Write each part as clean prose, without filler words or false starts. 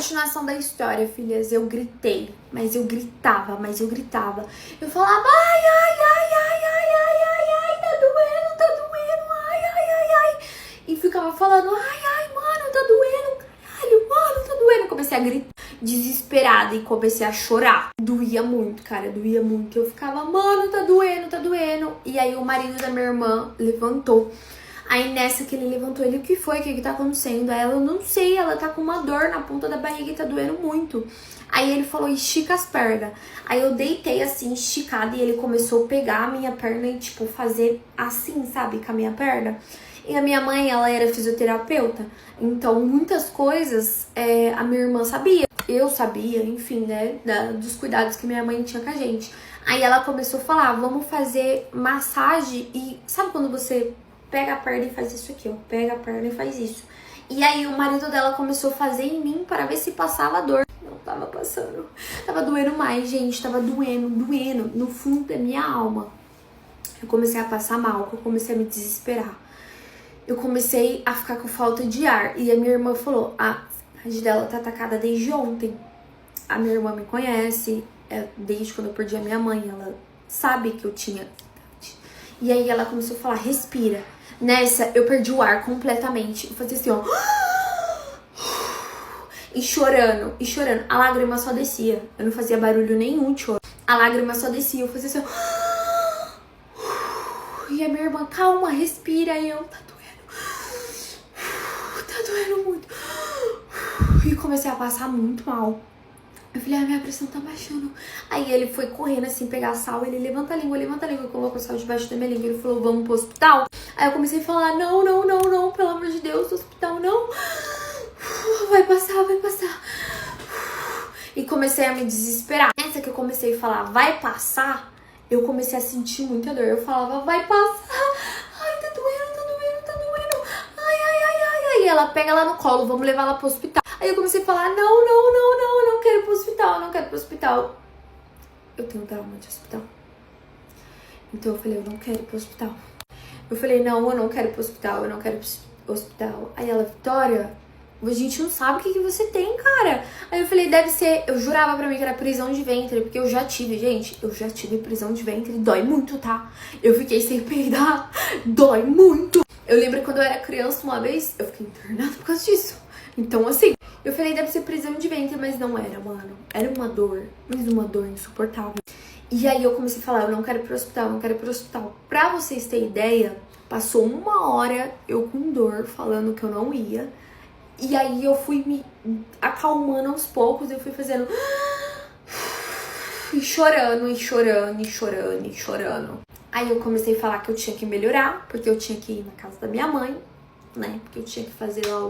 Continuação da história, filhas. Eu gritei, mas eu gritava, Eu falava, ai, tá doendo, ai. E ficava falando, ai, mano, tá doendo, caralho, mano, tá doendo. Comecei a gritar, desesperada, e comecei a chorar. Doía muito, cara, doía muito. Eu ficava, mano, tá doendo. E aí o marido da minha irmã levantou. Aí nessa que ele levantou, ele, o que foi? O que tá acontecendo? Aí ela, eu não sei, ela tá com uma dor na ponta da barriga e tá doendo muito. Aí ele falou, estica as pernas. Aí eu deitei assim, esticada, e ele começou a pegar a minha perna e, tipo, fazer assim, sabe, com a minha perna. E a minha mãe, ela era fisioterapeuta, então muitas coisas a minha irmã sabia. Eu sabia, enfim, né, dos cuidados que minha mãe tinha com a gente. Aí ela começou a falar, vamos fazer massagem e... Sabe quando você pega a perna e faz isso aqui, ó? Pega a perna e faz isso. E aí o marido dela começou a fazer em mim para ver se passava a dor. Não tava passando. Tava doendo mais, gente. Tava doendo no fundo da minha alma. Eu comecei a passar mal, eu comecei a me desesperar. Eu comecei a ficar com falta de ar. E a minha irmã falou, a rede dela tá atacada desde ontem. A minha irmã me conhece, desde quando eu perdi a minha mãe. Ela sabe que eu tinha. E aí ela começou a falar, respira. Nessa, eu perdi o ar completamente. Eu fazia assim, ó. E chorando. A lágrima só descia. Eu não fazia barulho nenhum de choro. A lágrima só descia. Eu fazia assim, ó. E a minha irmã, calma, respira. E eu, tá doendo muito. E comecei a passar muito mal. Eu falei, minha pressão tá baixando. Aí ele foi correndo assim, pegar sal. Ele levanta a língua. Colocou sal debaixo da minha língua. Ele falou, vamos pro hospital. Aí eu comecei a falar, não, pelo amor de Deus, hospital não. Vai passar. E comecei a me desesperar. Essa que eu comecei a falar, vai passar, eu comecei a sentir muita dor. Eu falava, vai passar. Ai, tá doendo. Ai. E ela pega ela no colo, vamos levar ela pro hospital. Aí eu comecei a falar, não, eu não quero ir pro hospital. Eu tenho trauma de hospital. Então eu falei, eu não quero ir pro hospital. Eu falei, não, eu não quero ir pro hospital. Aí ela, Vitória, a gente não sabe o que você tem, cara. Aí eu falei, deve ser, eu jurava pra mim que era prisão de ventre, porque eu já tive, gente, prisão de ventre, dói muito, tá? Eu fiquei sem peidar, dói muito. Eu lembro quando eu era criança, uma vez, eu fiquei internada por causa disso. Então, assim, eu falei, deve ser prisão de ventre, mas não era, mano. Era uma dor, mas uma dor insuportável. E aí eu comecei a falar, eu não quero ir pro hospital. Pra vocês terem ideia, passou 1 hora eu com dor, falando que eu não ia. E aí eu fui me acalmando aos poucos, eu fui fazendo... E chorando. Aí eu comecei a falar que eu tinha que melhorar, porque eu tinha que ir na casa da minha mãe, né? Porque eu tinha que fazer lá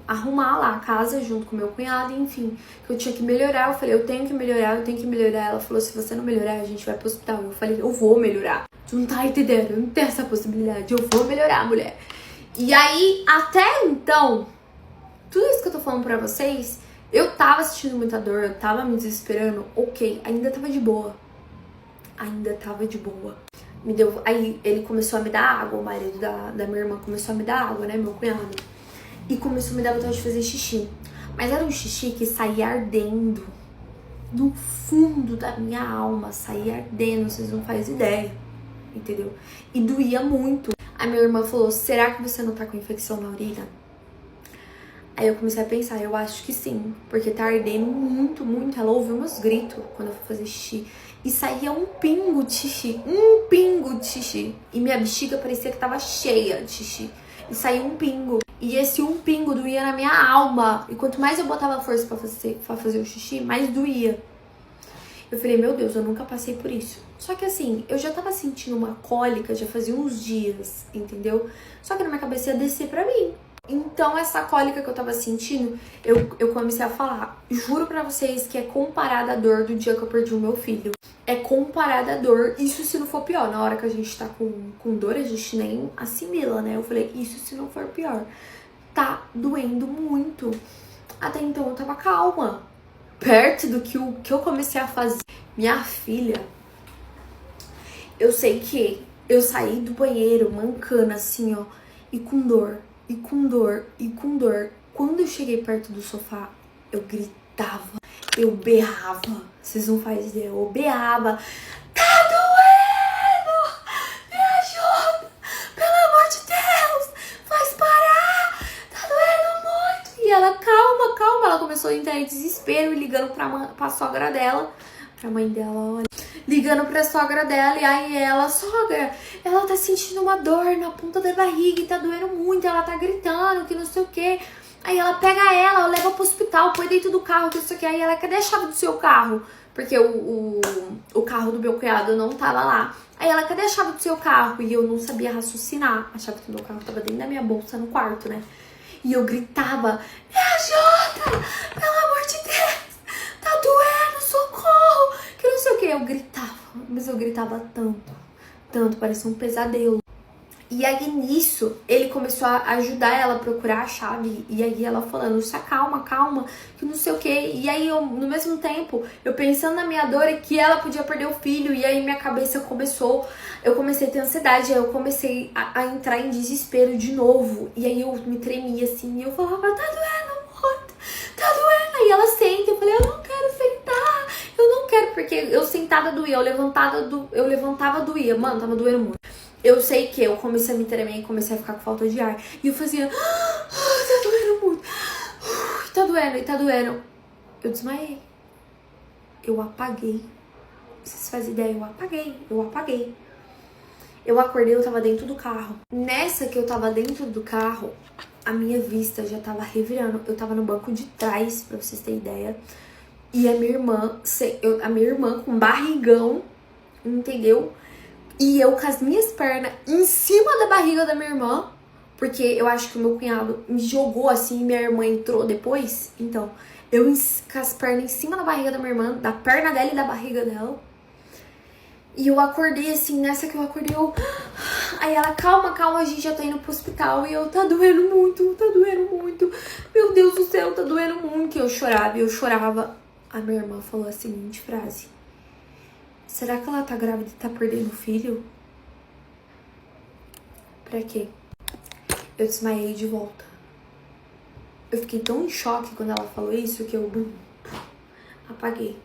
arrumar lá a casa junto com meu cunhado, enfim, que eu tinha que melhorar. Eu falei, eu tenho que melhorar. Ela falou, se você não melhorar, a gente vai pro hospital. Eu falei, eu vou melhorar. Tu não tá entendendo, eu não tenho essa possibilidade, eu vou melhorar, mulher. E aí, até então, tudo isso que eu tô falando pra vocês, eu tava sentindo muita dor, eu tava me desesperando, ok, ainda tava de boa. Aí ele começou a me dar água, o marido da minha irmã começou a me dar água, né, meu cunhado. E começou a me dar vontade de fazer xixi. Mas era um xixi que saía ardendo. No fundo da minha alma, saía ardendo, vocês não fazem ideia. Entendeu? E doía muito. A minha irmã falou, será que você não tá com infecção na urina? Aí eu comecei a pensar, eu acho que sim. Porque tá ardendo muito. Ela ouviu meus gritos quando eu fui fazer xixi. E saía um pingo de xixi. E minha bexiga parecia que tava cheia de xixi. E saía um pingo. E esse um pingo doía na minha alma. E quanto mais eu botava força pra fazer o xixi, mais doía. Eu falei, meu Deus, eu nunca passei por isso. Só que assim, eu já tava sentindo uma cólica, já fazia uns dias, entendeu? Só que na minha cabeça ia descer pra mim. Então essa cólica que eu tava sentindo, eu comecei a falar. Juro pra vocês que é comparada à dor do dia que eu perdi o meu filho. É comparada à dor, isso se não for pior. Na hora que a gente tá com dor, a gente nem assimila, né? Eu falei, isso se não for pior. Tá doendo muito. Até então eu tava calma. Perto do que eu comecei a fazer. Minha filha, eu sei que eu saí do banheiro mancando assim, ó. E com dor. Quando eu cheguei perto do sofá, eu gritava, eu berrava. Vocês não fazem ideia, eu berrava. Tá doendo! Me ajuda! Pelo amor de Deus! Faz parar! Tá doendo muito! E ela, calma, calma. Ela começou a entrar em desespero e ligando pra sogra dela. Pra mãe dela, olha. Ligando pra sogra dela. E aí ela, sogra, ela tá sentindo uma dor na ponta da barriga e tá doendo muito. Ela tá gritando que não sei o que. Aí ela pega ela, leva pro hospital, põe dentro do carro, que isso aqui. Aí ela, cadê a chave do seu carro? Porque o carro do meu cunhado não tava lá. Aí ela, cadê a chave do seu carro? E eu não sabia raciocinar. A chave do meu carro tava dentro da minha bolsa no quarto, né? E eu gritava, me ajuda! Pelo amor de Deus! Tá doendo, socorro! Que não sei o que. Eu gritava, mas eu gritava tanto, parecia um pesadelo. E aí, nisso, ele começou a ajudar ela a procurar a chave. E aí, ela falando, calma, calma, que não sei o quê. E aí, no mesmo tempo, eu pensando na minha dor e que ela podia perder o filho. E aí, minha cabeça eu comecei a ter ansiedade. Aí, eu comecei a entrar em desespero de novo. E aí, eu me tremia assim. E eu falava, tá doendo muito, tá doendo. Aí, ela senta. Eu falei, eu não quero sentar. Eu não quero, porque eu sentada doía. Eu levantava doía. Mano, tava doendo muito. Eu sei que eu comecei a me tremer e comecei a ficar com falta de ar. E eu fazia, tá doendo muito. Tá doendo. Eu desmaiei. Eu apaguei. Vocês fazem ideia? Eu apaguei. Eu acordei, eu tava dentro do carro. Nessa que eu tava dentro do carro, a minha vista já tava revirando. Eu tava no banco de trás, pra vocês terem ideia. E a minha irmã com barrigão, entendeu? E eu com as minhas pernas em cima da barriga da minha irmã. Porque eu acho que o meu cunhado me jogou assim e minha irmã entrou depois. Então, eu com as pernas em cima da barriga da minha irmã, da perna dela e da barriga dela. E eu acordei assim, nessa que eu acordei, Aí ela, calma, a gente já tá indo pro hospital. E eu, tá doendo muito. Meu Deus do céu, tá doendo muito. E eu chorava. A minha irmã falou a seguinte frase. Será que ela tá grávida e tá perdendo o filho? Pra quê? Eu desmaiei de volta. Eu fiquei tão em choque quando ela falou isso que eu apaguei.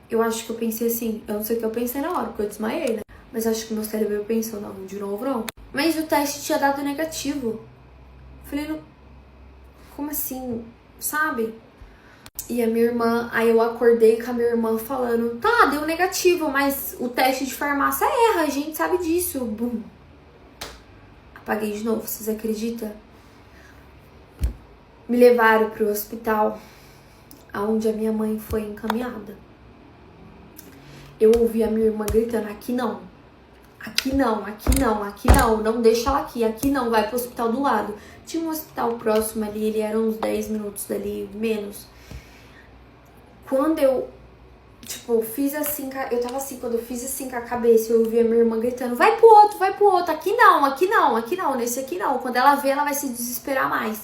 Eu acho que eu pensei assim, eu não sei o que eu pensei na hora, porque eu desmaiei, né? Mas acho que meu cérebro pensou, não, de novo não. Mas o teste tinha dado negativo. Falei, como assim? Sabe? E a minha irmã, aí eu acordei com a minha irmã falando, tá, deu negativo, mas o teste de farmácia erra, a gente sabe disso. Bum. Apaguei de novo, vocês acreditam? Me levaram pro hospital, aonde a minha mãe foi encaminhada. Eu ouvi a minha irmã gritando, aqui não, não deixa ela aqui não, vai pro hospital do lado. Tinha um hospital próximo ali, ele era uns 10 minutos dali, menos. Quando eu, fiz assim, eu tava assim, quando eu fiz assim com a cabeça, eu ouvi a minha irmã gritando, vai pro outro, aqui não, nesse aqui não. Quando ela vê, ela vai se desesperar mais.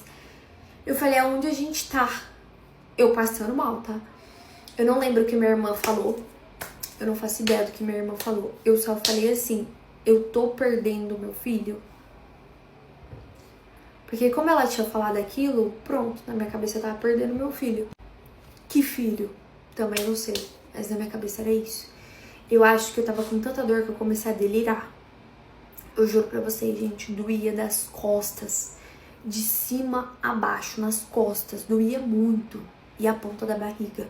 Eu falei, aonde a gente tá? Eu passando mal, tá? Eu não lembro o que minha irmã falou. Eu não faço ideia do que minha irmã falou. Eu só falei assim, eu tô perdendo meu filho. Porque como ela tinha falado aquilo, pronto, na minha cabeça eu tava perdendo meu filho. Que filho? Também não sei. Mas na minha cabeça era isso. Eu acho que eu tava com tanta dor que eu comecei a delirar. Eu juro pra vocês, gente, doía das costas. De cima a baixo, nas costas. Doía muito. E a ponta da barriga.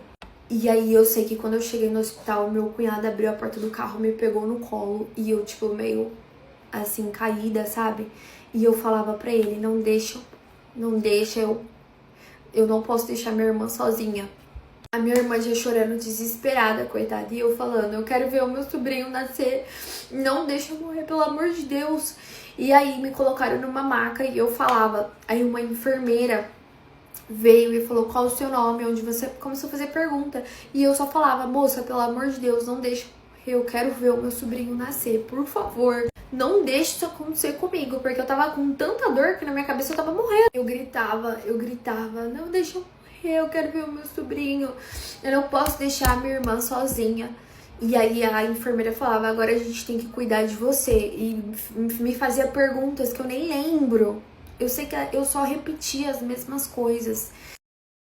E aí eu sei que quando eu cheguei no hospital, meu cunhado abriu a porta do carro, me pegou no colo. E eu, meio assim, caída, sabe? E eu falava pra ele, não deixa, eu não posso deixar minha irmã sozinha. A minha irmã já chorando, desesperada, coitada. E eu falando, eu quero ver o meu sobrinho nascer. Não deixa eu morrer, pelo amor de Deus. E aí me colocaram numa maca e eu falava. Aí uma enfermeira veio e falou, qual o seu nome? Onde você começou a fazer pergunta. E eu só falava, moça, pelo amor de Deus, não deixa eu quero ver o meu sobrinho nascer, por favor. Não deixe isso acontecer comigo, porque eu tava com tanta dor que na minha cabeça eu tava morrendo. Eu gritava, não deixa eu morrer, eu quero ver o meu sobrinho. Eu não posso deixar a minha irmã sozinha. E aí a enfermeira falava, agora a gente tem que cuidar de você. E me fazia perguntas que eu nem lembro. Eu sei que eu só repetia as mesmas coisas.